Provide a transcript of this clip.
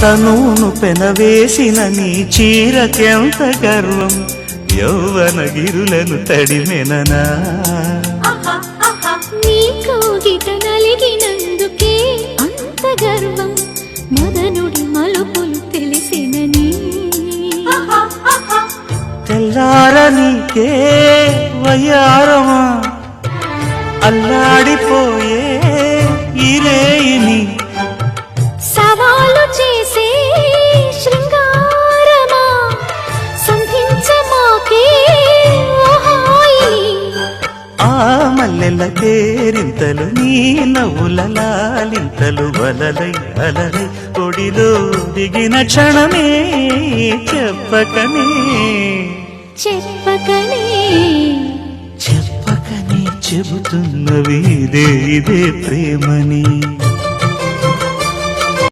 తనును పెనవేసిన నీ చీరకెంత గర్వం, యౌవన గిరులను తడిమెననా. నీ కౌగిట నలిగినందుకే అంత గర్వం, మదనుడి మలుపులు తెలిసినని. తెల్లార నీకే వయ్యారమా, అల్లాడిపోయే ఈ రేయిని. సవాలు చేసే శృంగారమా, సంధించమాకే ఓహాయిని. ఆ మల్లెల కేరింతలు నీ నవ్వుల లాలింతలు వలలై అలలై ఒడిలో దిగిన క్షణమే చెప్పకనే చెప్పకనే చెప్పకనే చెబుతున్నవి ఇదే ఇదే ప్రేమని.